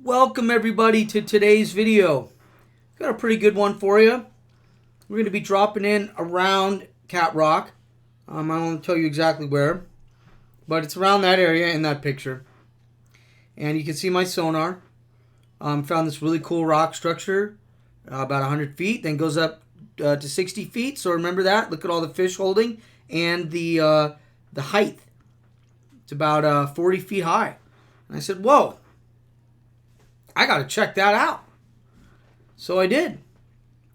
Welcome everybody to today's video. Got a pretty good one for you. We're going to be dropping in around Cat Rock. I won't tell you exactly where, but it's around that area in that picture. And you can see my sonar. Found this really cool rock structure, about 100 feet, then goes up to 60 feet. So remember that. Look at all the fish holding and the height. It's about 40 feet high. And I said, whoa, I got to check that out. So I did.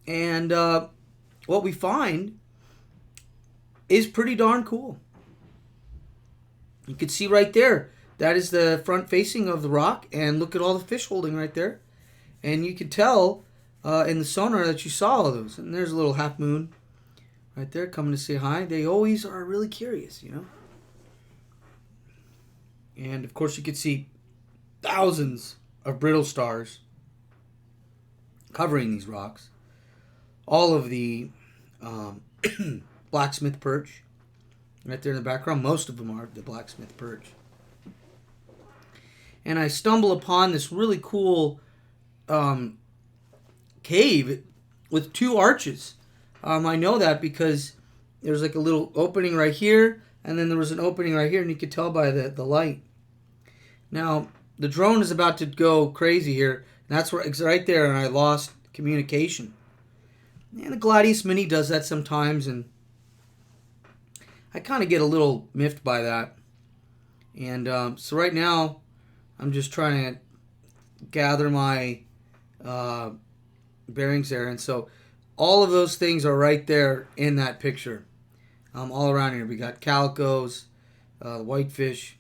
And what we find is pretty darn cool. You can see right there, that is the front facing of the rock. And look at all the fish holding right there. And you can tell in the sonar that you saw all those. And there's a little half moon right there coming to say hi. They always are really curious, you know. And of course you can see thousands of brittle stars covering these rocks. All of the blacksmith perch right there in the background. Most of them are the blacksmith perch. And I stumble upon this really cool cave with two arches. I know that because there's like a little opening right here, and then there was an opening right here, and you could tell by the light. Now, the drone is about to go crazy here. That's where it's right there, and I lost communication. And the Gladius Mini does that sometimes, and I kind of get a little miffed by that. And so right now, I'm just trying to gather my bearings there. And so all of those things are right there in that picture. All around here. We got calicos, whitefish.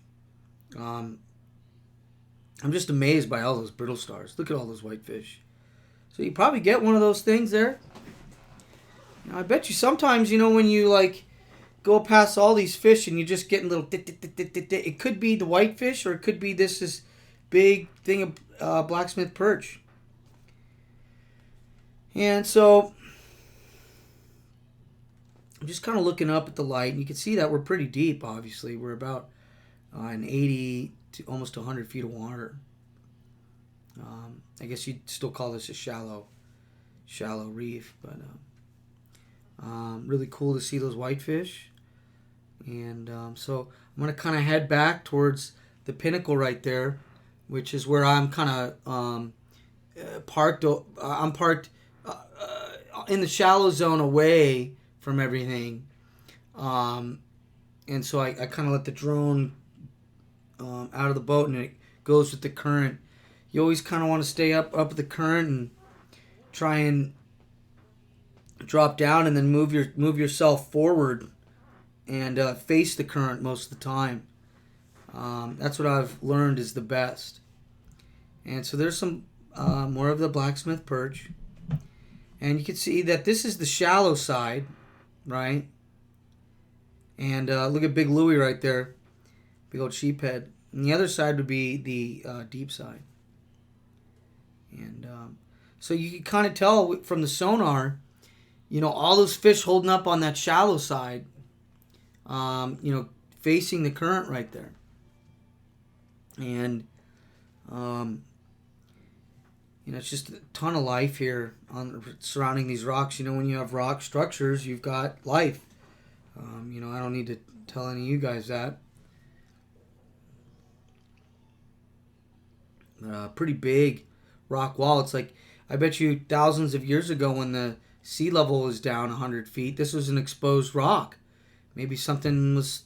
I'm just amazed by all those brittle stars. Look at all those whitefish. So you probably get one of those things there. Now, I bet you sometimes, you know, when you like go past all these fish and you're just getting little it could be the whitefish, or it could be this big thing of blacksmith perch. And so I'm just kind of looking up at the light, and you can see that we're pretty deep, obviously. We're about an 80 to almost 100 feet of water. I guess you'd still call this a shallow reef, but really cool to see those whitefish. And so I'm going to kind of head back towards the pinnacle right there, which is where I'm kind of parked. I'm parked in the shallow zone away from everything. And so I kind of let the drone out of the boat, and it goes with the current. You always kind of want to stay up with the current and try and drop down, and then move yourself forward and face the current most of the time. That's what I've learned is the best. And so there's some more of the blacksmith perch, and you can see that this is the shallow side, right? And look at Big Louie right there, big old sheephead. And the other side would be the deep side. And so you can kind of tell from the sonar, you know, all those fish holding up on that shallow side, you know, facing the current right there. And, you know, it's just a ton of life here surrounding these rocks. You know, when you have rock structures, you've got life. You know, I don't need to tell any of you guys that. Pretty big rock wall. It's like, I bet you thousands of years ago when the sea level was down 100 feet, this was an exposed rock. Maybe something was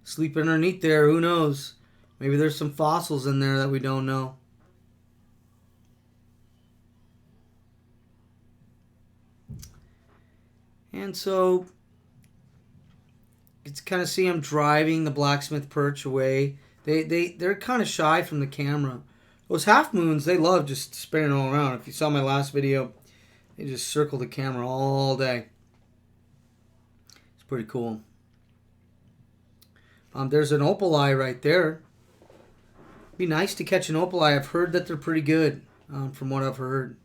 sleeping underneath there. Who knows? Maybe there's some fossils in there that we don't know. And so it's kind of see I'm driving the blacksmith perch away. They're kind of shy from the camera. Those half moons, they love just spinning all around. If you saw my last video, they just circle the camera all day. It's pretty cool. There's an opali right there. It'd be nice to catch an opali. I've heard that they're pretty good, from what I've heard.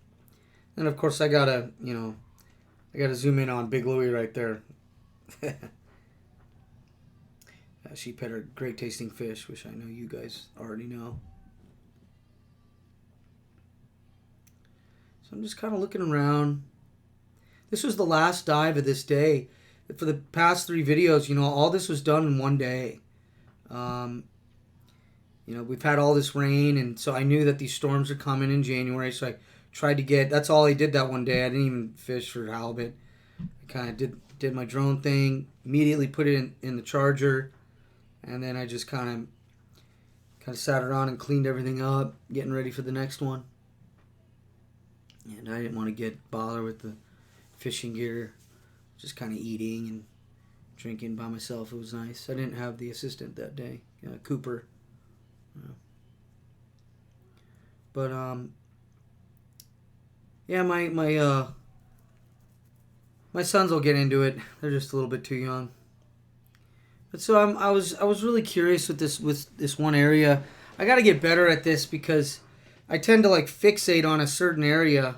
And of course, I gotta zoom in on Big Louie right there. Sheephead are great tasting fish, which I know you guys already know. So I'm just kind of looking around. This was the last dive of this day. For the past 3 videos, you know, all this was done in one day. You know, we've had all this rain, and so I knew that these storms are coming in January, so I tried to get, that's all I did that one day. I didn't even fish for halibut. I kind of did my drone thing, immediately put it in the charger, and then I just kind of sat around and cleaned everything up, getting ready for the next one. And I didn't want to get bothered with the fishing gear, just kind of eating and drinking by myself. It was nice. I didn't have the assistant that day, Cooper. But yeah, my sons will get into it. They're just a little bit too young. But so I was really curious with this one area. I got to get better at this because I tend to like fixate on a certain area,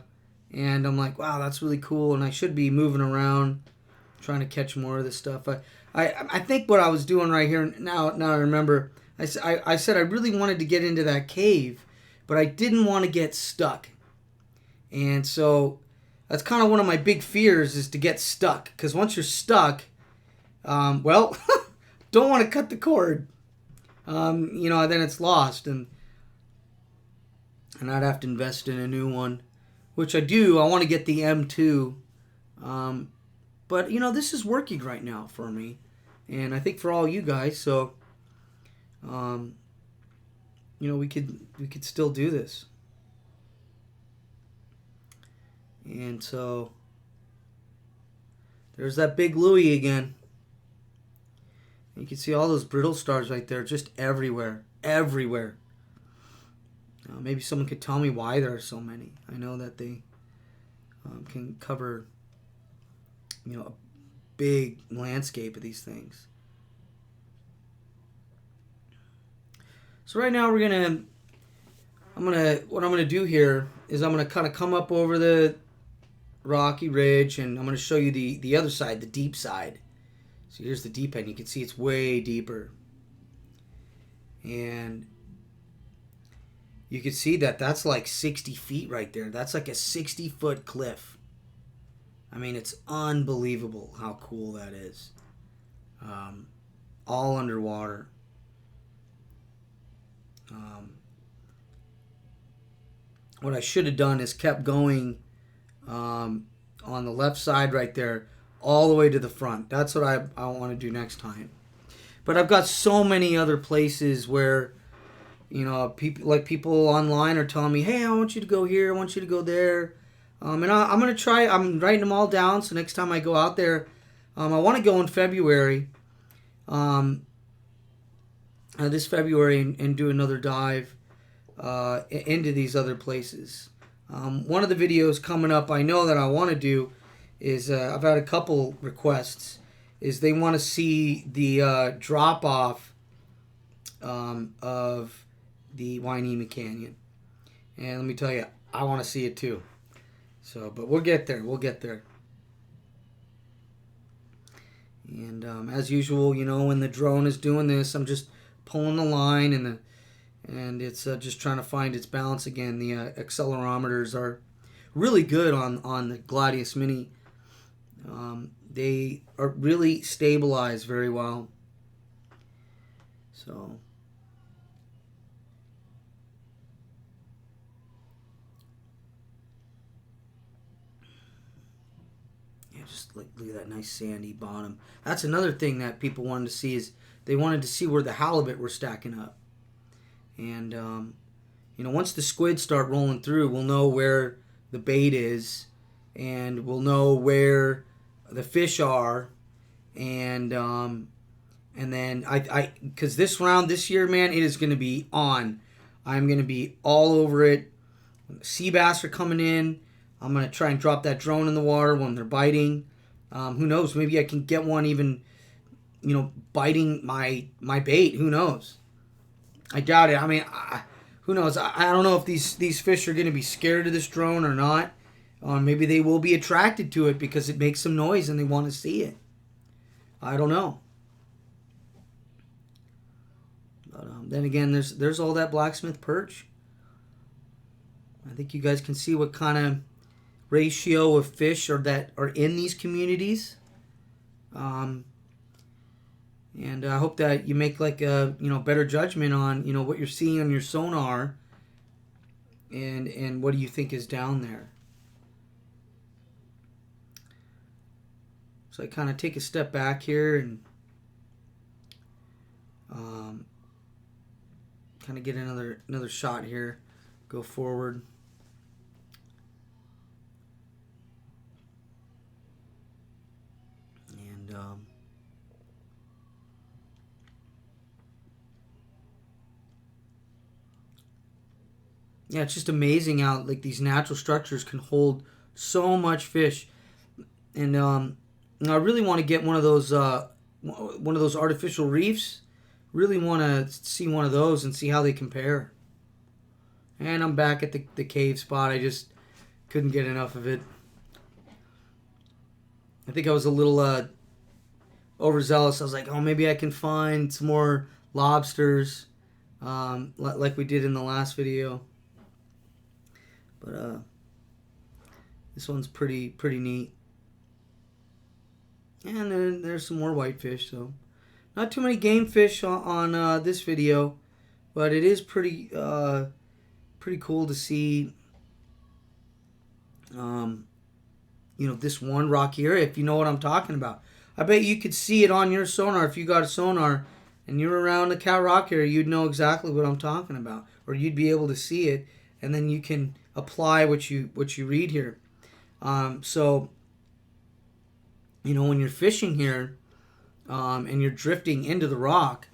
and I'm like, wow, that's really cool, and I should be moving around, trying to catch more of this stuff. I think what I was doing right here now I remember. I said I really wanted to get into that cave, but I didn't want to get stuck. And so that's kind of one of my big fears is to get stuck. Because once you're stuck, well, don't want to cut the cord. You know, then it's lost. And I'd have to invest in a new one, which I do. I want to get the M2. But, you know, this is working right now for me. And I think for all you guys, so... you know, we could still do this. And so there's that big Louie again. You can see all those brittle stars right there, just everywhere. Maybe someone could tell me why there are so many. I know that they can cover, you know, a big landscape of these things. So right now what I'm gonna do here is I'm gonna kind of come up over the rocky ridge, and I'm gonna show you the other side, the deep side. So here's the deep end. You can see it's way deeper, and you can see that that's like 60 feet right there. That's like a 60-foot cliff. I mean, it's unbelievable how cool that is. All underwater. What I should have done is kept going on the left side right there all the way to the front. That's what I want to do next time. But I've got so many other places where, you know, people online are telling me, hey, I want you to go here, I want you to go there. And I'm going to try, I'm writing them all down, so next time I go out there, I want to go in February, this February, and do another dive into these other places. One of the videos coming up I know that I want to do is, I've had a couple requests, is they want to see the drop-off of the Wainema Canyon. And let me tell you, I want to see it too. So, but we'll get there. And as usual, you know, when the drone is doing this, I'm just pulling the line, and it's just trying to find its balance again. The accelerometers are really good on the Gladius Mini. They are really stabilized very well. So yeah, just like look at that nice sandy bottom. That's another thing that people wanted to see, is they wanted to see where the halibut were stacking up. And you know, once the squid start rolling through, we'll know where the bait is, and we'll know where the fish are, and then because this year, man, it is going to be on. I'm going to be all over it. When the sea bass are coming in, I'm going to try and drop that drone in the water when they're biting. Who knows? Maybe I can get one even, you know, biting my bait. Who knows? I doubt it. I mean, who knows? I don't know if these fish are going to be scared of this drone or not. Maybe they will be attracted to it because it makes some noise and they want to see it. I don't know. But then again, there's all that blacksmith perch. I think you guys can see what kind of ratio of fish that are in these communities. And I hope that you make like a better judgment on what you're seeing on your sonar, and what do you think is down there. So I kind of take a step back here and kind of get another shot here. Go forward. And yeah, it's just amazing how like these natural structures can hold so much fish. And I really want to get one of those artificial reefs. Really want to see one of those and see how they compare. And I'm back at the cave spot. I just couldn't get enough of it. I think I was a little overzealous. I was like, oh, maybe I can find some more lobsters, like we did in the last video. But this one's pretty neat. And then there's some more whitefish. So not too many game fish on this video, but it is pretty cool to see. This one rocky area, if you know what I'm talking about. I bet you could see it on your sonar if you got a sonar and you're around the Cat Rock area. You'd know exactly what I'm talking about, or you'd be able to see it, and then you can apply what you read here. So when you're fishing here and you're drifting into the rock,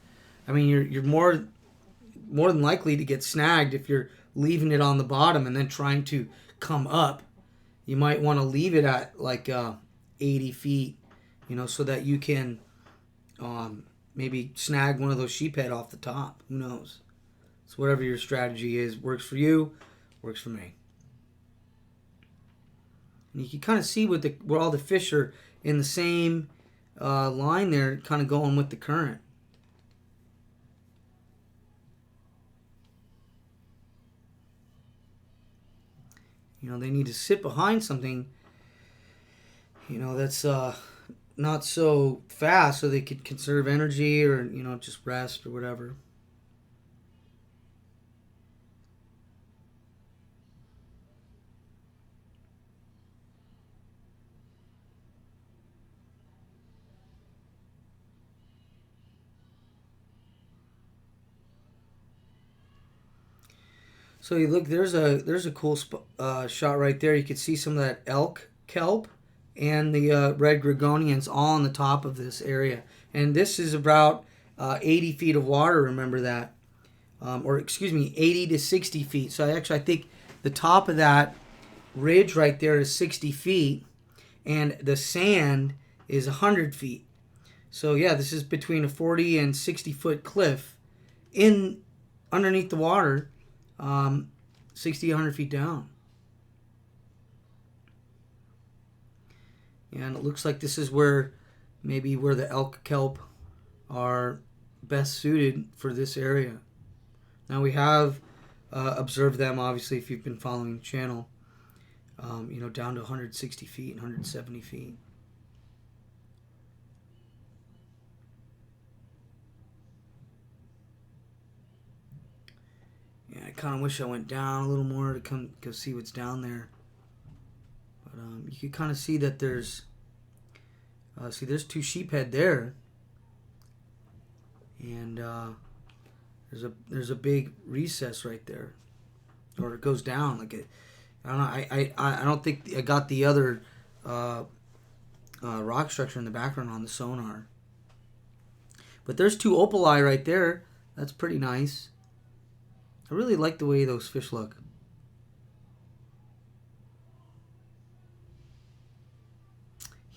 I mean you're more than likely to get snagged if you're leaving it on the bottom and then trying to come up. You might want to leave it at like 80 feet, so that you can maybe snag one of those sheephead off the top. Who knows? So whatever your strategy is, works for you, works for me. And you can kind of see where all the fish are in the same line there, kind of going with the current. They need to sit behind something, that's not so fast, so they could conserve energy or, just rest or whatever. So you look, there's a cool shot right there. You can see some of that elk kelp and the red Gregonians all on the top of this area. And this is about 80 feet of water, remember that. 80 to 60 feet. So I think the top of that ridge right there is 60 feet, and the sand is 100 feet. So yeah, this is between a 40 and 60 foot cliff underneath the water. 60, 100 feet down. And it looks like this is where the elk kelp are best suited for this area. Now we have observed them, obviously, if you've been following the channel, down to 160 feet and 170 feet. Yeah, I kind of wish I went down a little more to go see what's down there. But you can kind of see that there's two sheephead there, and there's a big recess right there, or it goes down like it. I don't know. I don't think I got the other rock structure in the background on the sonar. But there's two opali right there. That's pretty nice. I really like the way those fish look.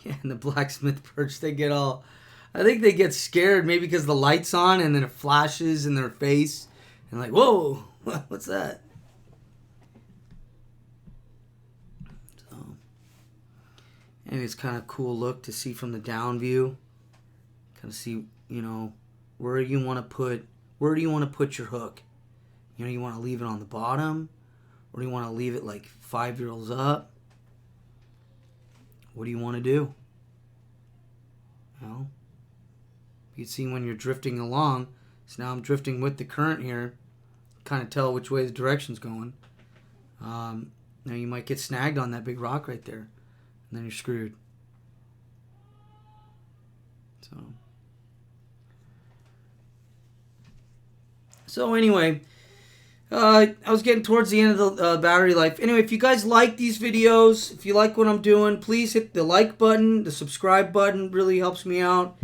Yeah, and the blacksmith perch, I think they get scared maybe because the light's on and then it flashes in their face. And like, whoa, what's that? So, anyway, it's kind of cool look to see from the down view. Kind of see, where do you want to put your hook? You want to leave it on the bottom, or do you want to leave it like 5 reels up? what do you want to do? Well, you can see when you're drifting along. So now I'm drifting with the current here. Kind of tell which way the direction's going. Now you might get snagged on that big rock right there. And then you're screwed. So anyway, I was getting towards the end of the battery life. Anyway, if you guys like these videos, if you like what I'm doing, please hit the like button. The subscribe button really helps me out.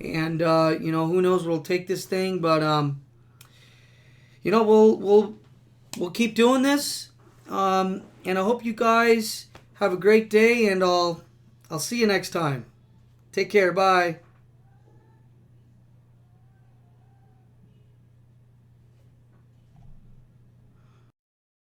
And, you know, who knows where we'll take this thing. But, you know, we'll keep doing this. And I hope you guys have a great day. And I'll see you next time. Take care. Bye.